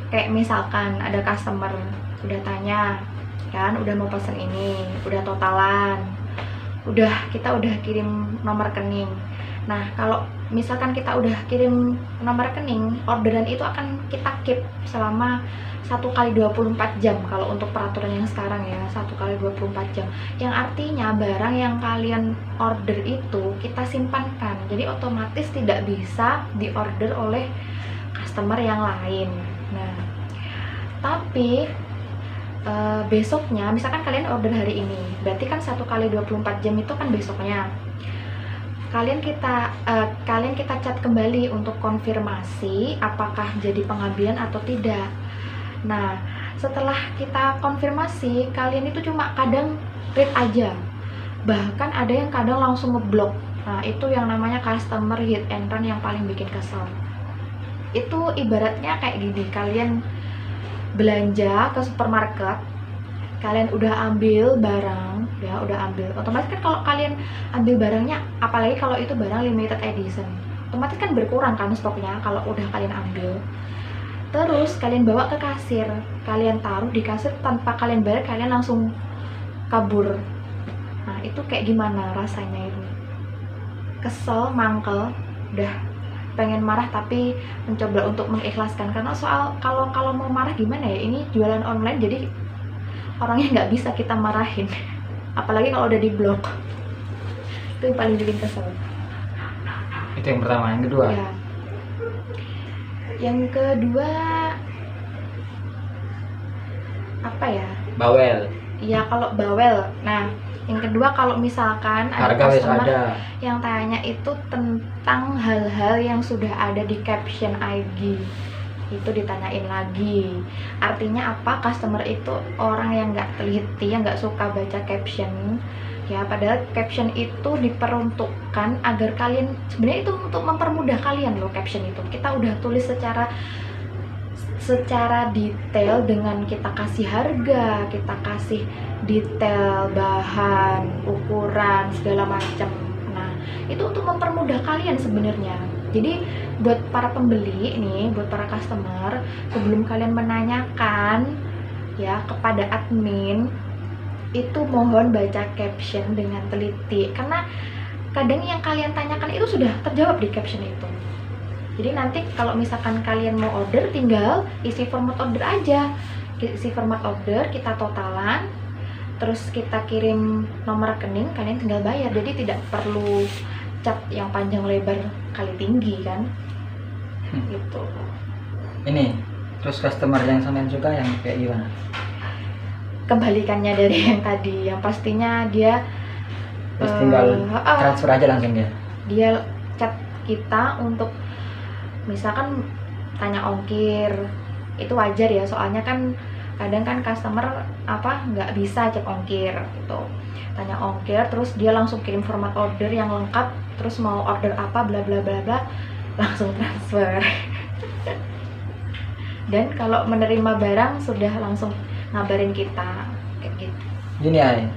kayak misalkan ada customer udah tanya kan, udah mau pesen ini, udah totalan, kita udah kirim nomor rekening. Nah, kalau misalkan kita udah kirim nomor rekening, orderan itu akan kita keep selama 1x24 jam. Kalau untuk peraturan yang sekarang ya, 1x24 jam. Yang artinya barang yang kalian order itu kita simpankan. Jadi otomatis tidak bisa diorder oleh customer yang lain. Nah, tapi besoknya, misalkan kalian order hari ini, berarti kan 1x24 jam itu kan besoknya. Kalian kita chat kembali untuk konfirmasi apakah jadi pengambilan atau tidak. Nah, setelah kita konfirmasi, kalian itu cuma kadang read aja, bahkan ada yang kadang langsung ngeblok. Nah, itu yang namanya customer hit and run yang paling bikin kesel. Itu ibaratnya kayak gini, kalian belanja ke supermarket, kalian udah ambil barang, ya udah ambil, otomatis kan kalau kalian ambil barangnya, apalagi kalau itu barang limited edition, otomatis kan berkurang kan stoknya kalau udah kalian ambil. Terus kalian bawa ke kasir, kalian taruh di kasir tanpa kalian bayar, kalian langsung kabur. Nah, itu kayak gimana rasanya itu? Kesel, mangkel, udah pengen marah tapi mencoba untuk mengikhlaskan, karena soal kalau mau marah gimana ya, ini jualan online jadi orangnya nggak bisa kita marahin, apalagi kalau udah diblok. Itu yang paling bikin kesel. Itu yang pertama. Yang kedua ya. Yang kedua apa ya? Bawel. Iya, kalau bawel. Nah, yang kedua kalau misalkan ada Harga wis customer ada. yang tanya itu tentang hal-hal yang sudah ada di caption IG. itu ditanyain lagi. Artinya apa? Customer itu orang yang nggak teliti, yang nggak suka baca caption ya, padahal caption itu diperuntukkan agar kalian, sebenarnya itu untuk mempermudah kalian loh. Caption itu kita udah tulis secara detail dengan kita kasih harga, kita kasih detail bahan, ukuran, segala macam. Nah, itu untuk mempermudah kalian sebenarnya. Jadi buat para pembeli nih, buat para customer, sebelum kalian menanyakan ya kepada admin, itu mohon baca caption dengan teliti, karena kadang yang kalian tanyakan itu sudah terjawab di caption itu. Jadi nanti kalau misalkan kalian mau order, tinggal isi format order aja. Isi format order, kita totalan, terus kita kirim nomor rekening, kalian tinggal bayar. Jadi tidak perlu cat yang panjang lebar kali tinggi kan. Gitu. Ini terus customer yang sampean suka yang kayak gimana? Kebalikannya dari yang tadi, yang pastinya dia Terus tinggal transfer aja langsung ya. Dia chat kita untuk misalkan tanya ongkir, itu wajar ya, soalnya kan kadang kan customer nggak bisa cek ongkir gitu. Tanya ongkir, terus dia langsung kirim format order yang lengkap, terus mau order apa bla bla bla bla, langsung transfer. Dan kalau menerima barang sudah langsung ngabarin kita kayak gitu. Gini ya,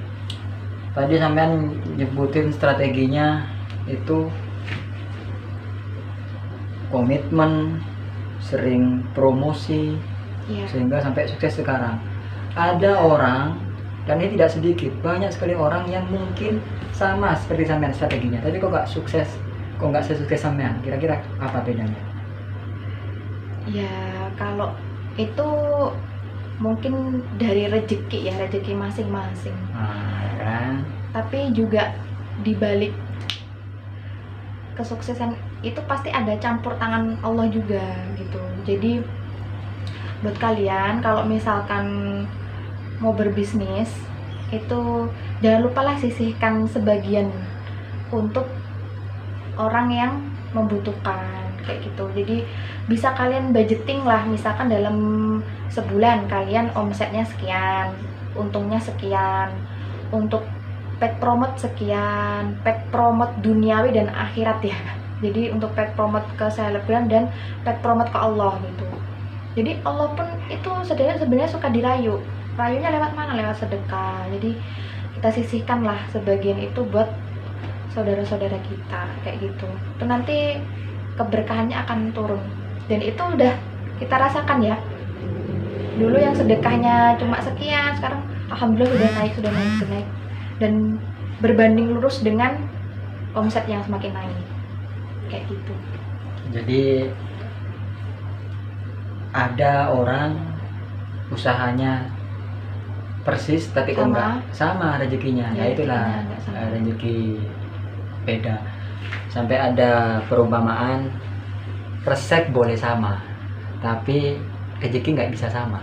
tadi sampean nyebutin strateginya itu komitmen, sering promosi, sehingga sampai sukses sekarang. Ada orang, dan ini tidak sedikit, banyak sekali orang yang mungkin sama seperti sampean strateginya, tapi kok nggak sukses, kok nggak sesukses sampean. Kira-kira apa bedanya? Ya kalau itu mungkin dari rezeki ya, rezeki masing-masing. Kan? Tapi juga dibalik kesuksesan itu pasti ada campur tangan Allah juga gitu. Jadi buat kalian kalau misalkan mau berbisnis itu jangan lupalah sisihkan sebagian untuk orang yang membutuhkan kayak gitu. Jadi bisa kalian budgeting lah, misalkan dalam sebulan kalian omsetnya sekian, untungnya sekian, untuk paid promote sekian, paid promote duniawi dan akhirat ya. Jadi untuk paid promote ke selebgram dan paid promote ke Allah gitu. Jadi Allah pun itu sebenarnya suka dirayu. Rayunya lewat mana? Lewat sedekah. Jadi kita sisihkan lah sebagian itu buat saudara-saudara kita kayak gitu. Itu nanti keberkahannya akan turun. Dan itu udah kita rasakan ya. Dulu yang sedekahnya cuma sekian, sekarang alhamdulillah sudah naik. Dan berbanding lurus dengan omset yang semakin naik kayak gitu. Jadi ada orang usahanya persis tapi kok nggak sama rezekinya, ya itulah rezeki beda. Sampai ada perumpamaan, resep boleh sama tapi rezeki nggak bisa sama.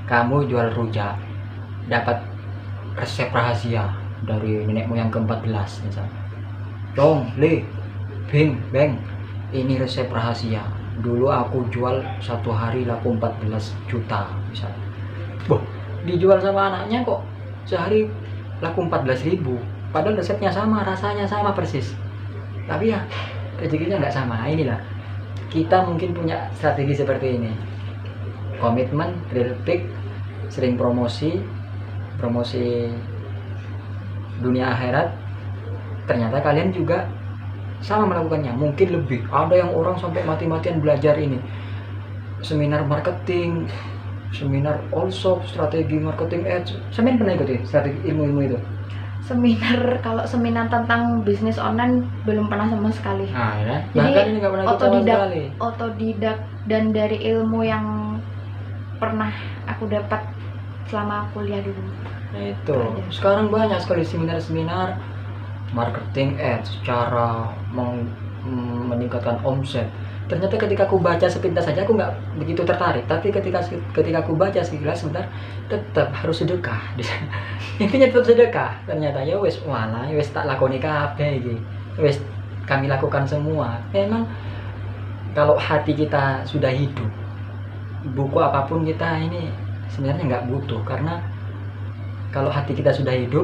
Kamu jual rujak, dapat resep rahasia dari nenek moyang ke-14 misalnya. Dong, Bing, ini resep rahasia. Dulu aku jual satu hari laku 14 juta misalnya. Boh, dijual sama anaknya kok sehari laku 14.000. Padahal resepnya sama, rasanya sama persis. Tapi ya rezekinya nggak sama. Inilah kita mungkin punya strategi seperti ini. Komitmen, real pick, sering promosi dunia akhirat. Ternyata kalian juga sama melakukannya, mungkin lebih. Ada yang orang sampai mati-matian belajar ini, seminar marketing, seminar all shop, strategi marketing ads. Sampean pernah ikuti strategi ilmu-ilmu itu? Kalau seminar tentang bisnis online belum pernah sama sekali. Nah, ya. Jadi ini nggak pernah otodidak dan dari ilmu yang pernah aku dapat selama kuliah dulu. Nah itu, sekarang banyak sekali seminar-seminar marketing ads, cara meningkatkan omset. Ternyata ketika aku baca sepintas saja aku nggak begitu tertarik, tapi ketika aku baca sekilas sebentar, tetap harus sedekah. Intinya tetap sedekah. Ternyata ya wes tak lakoni kabeh iki. Wes kami lakukan semua. Memang Kalau hati kita sudah hidup, buku apapun kita ini sebenarnya nggak butuh, karena kalau hati kita sudah hidup,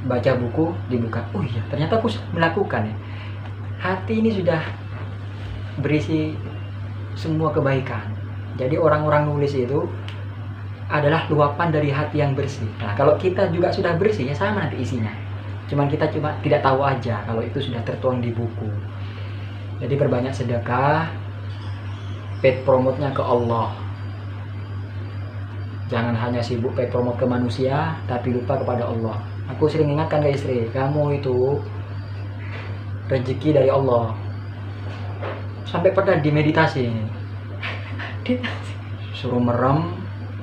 baca buku, dibuka, oh iya ternyata aku melakukan ya. Hati ini sudah berisi semua kebaikan. Jadi orang-orang nulis itu adalah luapan dari hati yang bersih. Nah kalau kita juga sudah bersih ya sama nanti isinya. Cuman kita cuma tidak tahu aja kalau itu sudah tertuang di buku. Jadi perbanyak sedekah, paid promote-nya ke Allah. Jangan hanya sibuk paid promote ke manusia, tapi lupa kepada Allah. Aku sering ingatkan ke istri, kamu itu rezeki dari Allah. Sampai pernah dimeditasi. Suruh merem,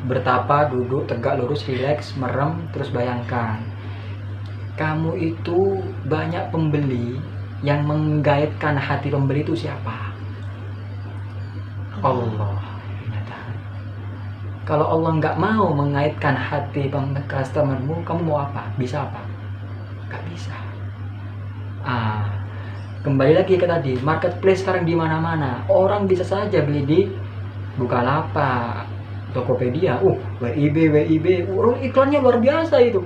bertapa, duduk, tegak, lurus, rileks, merem, terus bayangkan. Kamu itu banyak pembeli, yang menggaitkan hati pembeli itu siapa? Allah. Kalau Allah nggak mau mengaitkan hati customermu, kamu mau apa? Bisa apa? Nggak bisa. Kembali lagi ke tadi, marketplace sekarang di mana-mana. Orang bisa saja beli di Bukalapak, Tokopedia, WIB, iklannya luar biasa itu.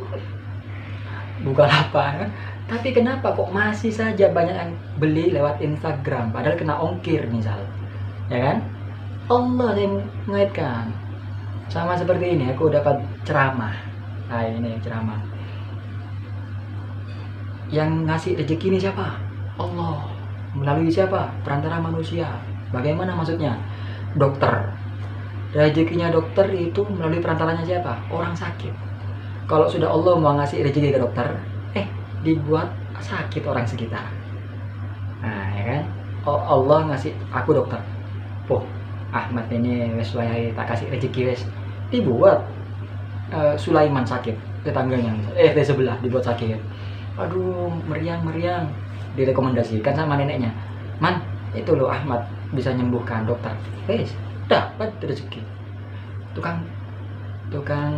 Bukalapak, tapi kenapa kok masih saja banyak yang beli lewat Instagram, padahal kena ongkir misal, ya kan? Allah yang mengaitkan. Sama seperti ini, aku dapat ceramah. Nah ini ceramah. Yang ngasih rezeki ini siapa? Allah. Melalui siapa? Perantara manusia. Bagaimana maksudnya? Dokter. Rezekinya dokter itu melalui perantaranya siapa? Orang sakit. Kalau sudah Allah mau ngasih rezeki ke dokter, dibuat sakit orang sekitar. Nah ya kan, Allah ngasih aku dokter, Ahmad ini wes wayahe tak kasih rezeki wes, dibuat Sulaiman sakit, tetangganya di sebelah dibuat sakit, aduh meriang direkomendasikan sama neneknya, man itu loh Ahmad bisa nyembuhkan, dokter wes dapat rezeki. Tukang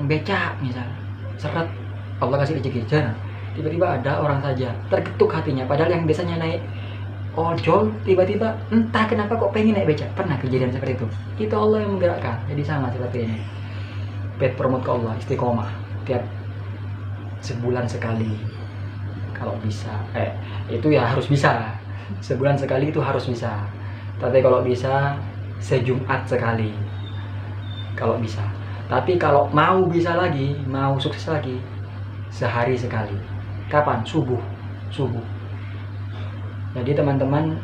becak misal seret, Allah kasih rezeki jarang. Tiba-tiba ada orang saja terketuk hatinya, padahal yang biasanya naik ojol tiba-tiba entah kenapa kok pengen naik becak. Pernah kejadian seperti itu Allah yang menggerakkan. Jadi sama seperti ini, paid promote ke Allah, istiqomah tiap sebulan sekali kalau bisa. Itu ya harus bisa, sebulan sekali itu harus bisa, tapi kalau bisa sejumat sekali kalau bisa. Tapi kalau mau bisa lagi, mau sukses lagi, sehari sekali. Kapan? Subuh. Jadi teman-teman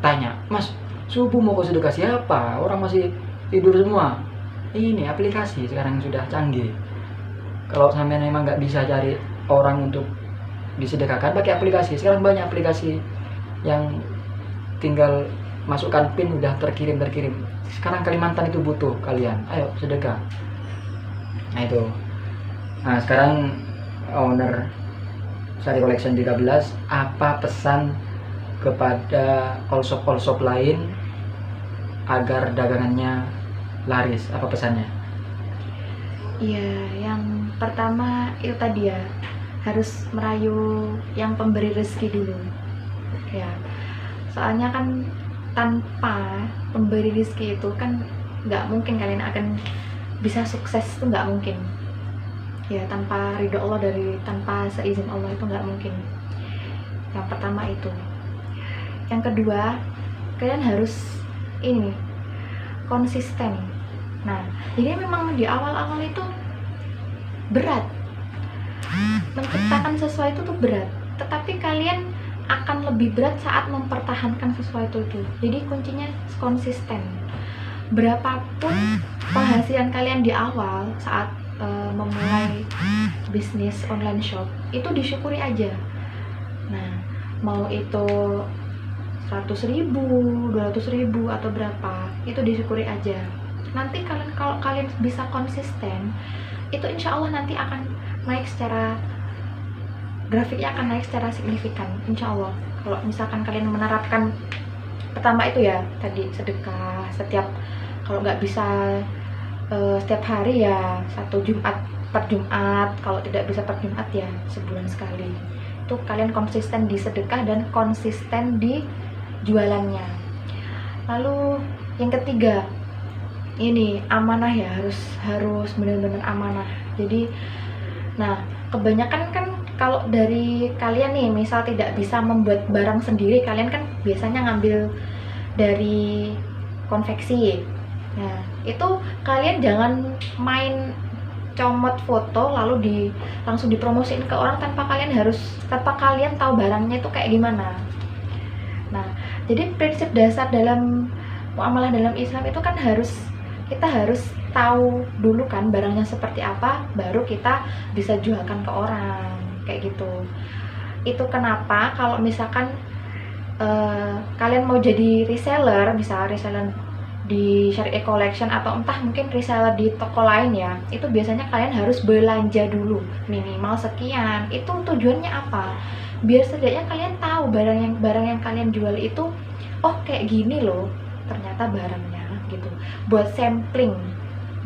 tanya, Mas, subuh mau ke sedekah siapa? Orang masih tidur semua. Ini aplikasi sekarang sudah canggih. Kalau sampai memang nggak bisa cari orang untuk disedekahkan, pakai aplikasi. Sekarang banyak aplikasi yang tinggal masukkan PIN udah terkirim. Sekarang Kalimantan itu butuh kalian. Ayo sedekah. Nah itu. Nah sekarang owner Sari Collection 13, apa pesan kepada all shop lain agar dagangannya laris? Apa pesannya? Iya, yang pertama itu tadi ya, harus merayu yang pemberi rezeki dulu. Ya, soalnya kan tanpa pemberi rezeki itu kan nggak mungkin kalian akan bisa sukses, itu nggak mungkin. Ya, tanpa ridho Allah, tanpa seizin Allah itu nggak mungkin. Yang pertama itu. Yang kedua, kalian harus konsisten. Nah, jadi memang di awal-awal itu berat, menciptakan sesuatu itu berat, tetapi kalian akan lebih berat saat mempertahankan sesuatu itu. Jadi kuncinya konsisten. Berapapun penghasilan kalian di awal saat memulai bisnis online shop, itu disyukuri aja. Nah, mau itu 100.000, 200.000 atau berapa, itu disyukuri aja. Nanti kalau kalian bisa konsisten, itu insya Allah nanti akan naik secara grafiknya, akan naik secara signifikan insya Allah. Kalau misalkan kalian menerapkan pertama itu ya tadi sedekah setiap, kalau nggak bisa setiap hari ya satu Jumat per Jumat, kalau tidak bisa per Jumat ya sebulan sekali. Itu kalian konsisten di sedekah dan konsisten di jualannya. Lalu yang ketiga, ini amanah ya, harus benar-benar amanah. Jadi nah, kebanyakan kan kalau dari kalian nih misal tidak bisa membuat barang sendiri, kalian kan biasanya ngambil dari konveksi. Nah, itu kalian jangan main comot foto lalu langsung dipromosiin ke orang tanpa kalian tahu barangnya itu kayak gimana. Nah, jadi prinsip dasar dalam muamalah dalam Islam itu kan kita harus tahu dulu kan barangnya seperti apa, baru kita bisa jualkan ke orang kayak gitu. Itu kenapa kalau misalkan kalian mau jadi reseller, bisa reseller di Syariah Collection atau entah mungkin reseller di toko lain ya, itu biasanya kalian harus belanja dulu minimal sekian. Itu tujuannya apa? Biar setidaknya kalian tahu barang yang kalian jual itu oh kayak gini loh ternyata barangnya gitu, buat sampling.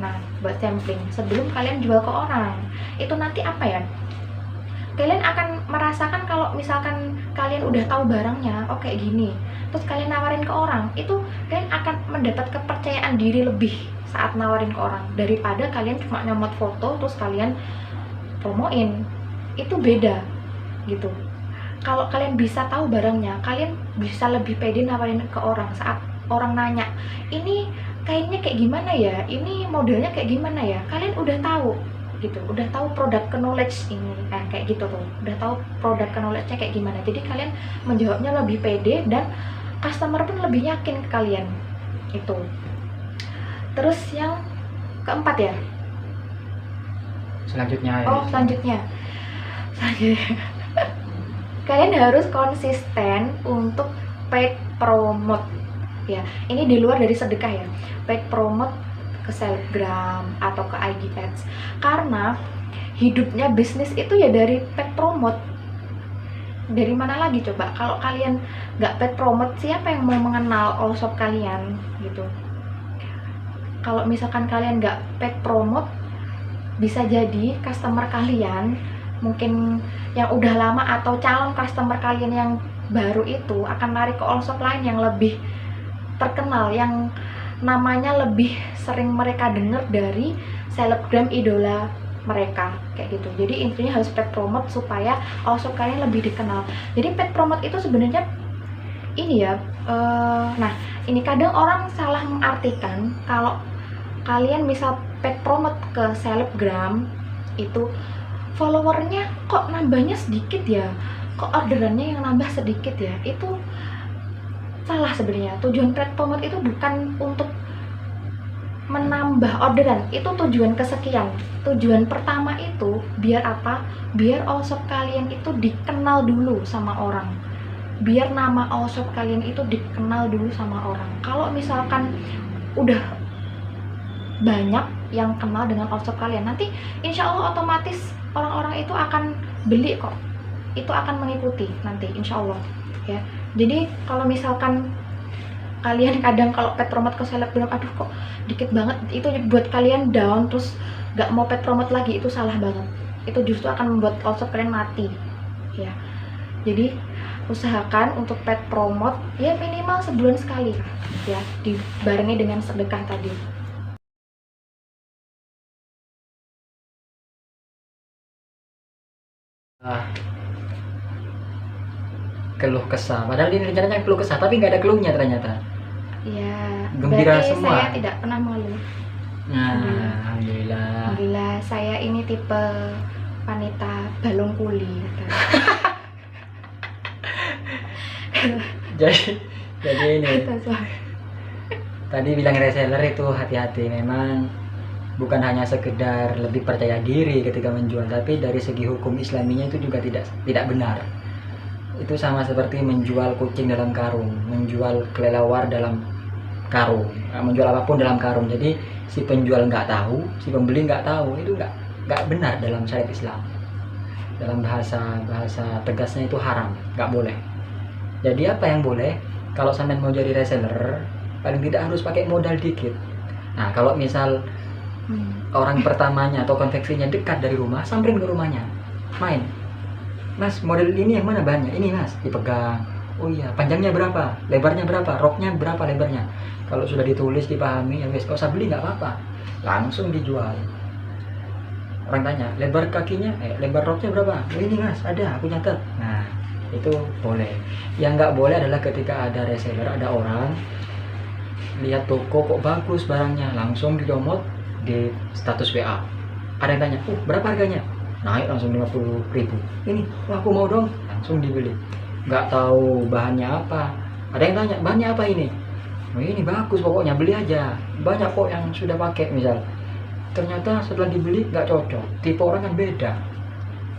Nah, buat sampling sebelum kalian jual ke orang. Itu nanti apa ya, kalian akan merasakan kalau misalkan kalian udah tahu barangnya oh kayak gini, terus kalian nawarin ke orang, itu kalian akan mendapat kepercayaan diri lebih saat nawarin ke orang daripada kalian cuma nyomot foto terus kalian promoin. Itu beda gitu. Kalau kalian bisa tahu barangnya, kalian bisa lebih pede nawarin ke orang. Saat orang nanya, ini kainnya kayak gimana ya, ini modelnya kayak gimana ya, kalian udah tahu gitu, udah tahu produk knowledge ini kayak gitu tuh, udah tahu produk knowledge-nya kayak gimana. Jadi kalian menjawabnya lebih pede dan customer pun lebih yakin ke kalian itu. Terus yang keempat ya, Selanjutnya ya. selanjutnya kalian harus konsisten untuk paid promote ya. Ini di luar dari sedekah ya, paid promote ke selebgram atau ke IG ads, karena hidupnya bisnis itu ya dari paid promote. Dari mana lagi coba kalau kalian nggak paid promote, siapa yang mau mengenal all shop kalian gitu. Kalau misalkan kalian nggak paid promote, bisa jadi customer kalian mungkin yang udah lama atau calon customer kalian yang baru itu akan lari ke all shop lain yang lebih terkenal, yang namanya lebih sering mereka dengar dari selebgram idola mereka kayak gitu. Jadi intinya harus paid promote supaya all shop kalian lebih dikenal. Jadi paid promote itu sebenarnya ini ya, nah ini kadang orang salah mengartikan kalau kalian misal paid promote ke selebgram itu followernya kok nambahnya sedikit ya, kok orderannya yang nambah sedikit ya. Itu salah sebenarnya. Tujuan paid promote itu bukan untuk menambah orderan, itu tujuan kesekian. Tujuan pertama itu biar apa? Biar all shop kalian itu dikenal dulu sama orang, biar nama all shop kalian itu dikenal dulu sama orang. Kalau misalkan udah banyak yang kenal dengan all shop kalian, nanti insya Allah otomatis orang-orang itu akan beli kok, itu akan mengikuti nanti insya Allah ya. Jadi kalau misalkan kalian kadang kalau paid promote ke selebgram, aduh kok dikit banget, itu buat kalian down terus gak mau paid promote lagi, itu salah banget. Itu justru akan membuat all shop kalian mati ya. Jadi usahakan untuk paid promote ya minimal sebulan sekali ya, dibarengi dengan sedekah tadi. Keluh kesah, padahal ini rencananya keluh kesah tapi nggak ada keluhnya ternyata. Ya, Gembira berarti semua. saya tidak pernah malu. Nah, alhamdulillah. Alhamdulillah, saya ini tipe wanita balong kuli. jadi ini tadi bilang reseller itu hati-hati, memang bukan hanya sekedar lebih percaya diri ketika menjual, tapi dari segi hukum islaminya itu juga tidak benar. Itu sama seperti menjual kucing dalam karung, menjual kelelawar dalam karung, menjual apapun dalam karung. Jadi si penjual nggak tahu, si pembeli nggak tahu, itu nggak benar dalam syariat Islam. Dalam bahasa tegasnya itu haram, nggak boleh. Jadi apa yang boleh? Kalau sampean mau jadi reseller, paling tidak harus pakai modal dikit. Nah, kalau misal orang pertamanya atau konveksinya dekat dari rumah, samperin ke rumahnya, main, Mas, model ini yang mana bahannya? Ini Mas, dipegang, Oh iya, panjangnya berapa, lebarnya berapa, roknya berapa lebarnya. Kalau sudah ditulis dipahami, ya wes, kau usah beli nggak apa-apa, langsung dijual. Orang tanya, lebar kakinya, lebar roknya berapa? Oh ini mas, ada, aku nyatet. Nah, itu boleh. Yang nggak boleh adalah ketika ada reseller, ada orang lihat toko kok bagus barangnya, langsung didomot di status WA. Ada yang tanya, berapa harganya? Naik langsung 50.000. Ini, aku mau dong, langsung dibeli. Nggak tahu bahannya apa. Ada yang tanya, bahannya apa ini? Oh ini bagus pokoknya, beli aja. Banyak kok yang sudah pakai misal. Ternyata setelah dibeli nggak cocok, tipe orang kan beda.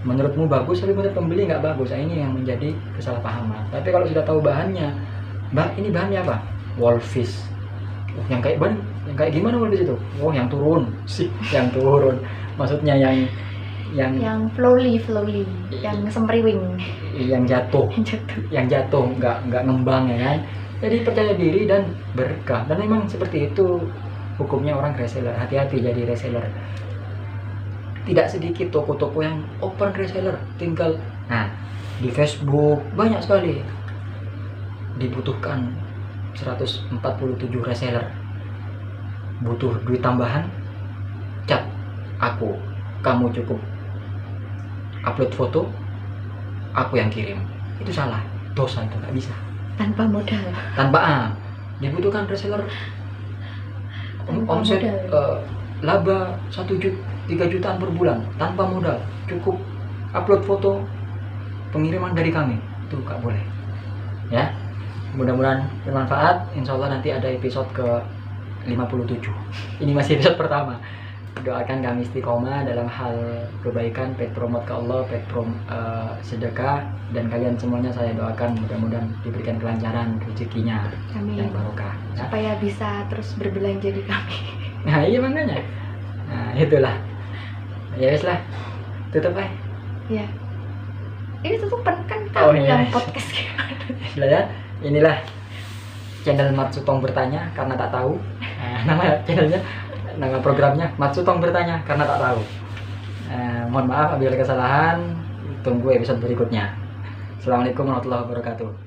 Menurutmu bagus tapi menurut pembeli nggak bagus. Nah, ini yang menjadi kesalahpahaman. Tapi kalau sudah tahu bahannya, mbak ini bahannya apa? Wolfish. Yang kayak gimana Wolfish itu? Oh yang turun sih, yang turun. Maksudnya yang flowly, yang sempriwing, yang jatuh, nggak ngembang ya kan. Jadi percaya diri dan berkah. Dan memang seperti itu hukumnya orang reseller. Hati-hati jadi reseller. Tidak sedikit toko-toko yang open reseller, tinggal di Facebook banyak sekali. Dibutuhkan 147 reseller. Butuh duit tambahan, chat aku, kamu cukup upload foto, aku yang kirim. Itu salah, dosa, itu nggak bisa. Tanpa modal. Dibutuhkan reseller omset laba 3 jutaan per bulan tanpa modal, cukup upload foto pengiriman dari kami. Itu nggak boleh ya. Mudah-mudahan bermanfaat. Insya Allah nanti ada episode ke 57. Ini masih episode pertama. Doakan kami istiqomah dalam hal kebaikan, paid promote ke Allah, paid sedekah, dan kalian semuanya saya doakan mudah-mudahan diberikan kelancaran rezekinya. Amin. Yang barokah ya. Supaya bisa terus berbelanja di kami. Nah iya makanya. Nah itulah. Ya wes lah, tutup aja. Ya. Ini tutupan kan kamu yang podcast. Ya, inilah channel Matsutong bertanya karena tak tahu. Nama channelnya, nama programnya Matsutong bertanya karena tak tahu. Mohon maaf apabila kesalahan. Tunggu episode berikutnya. Assalamualaikum warahmatullahi wabarakatuh.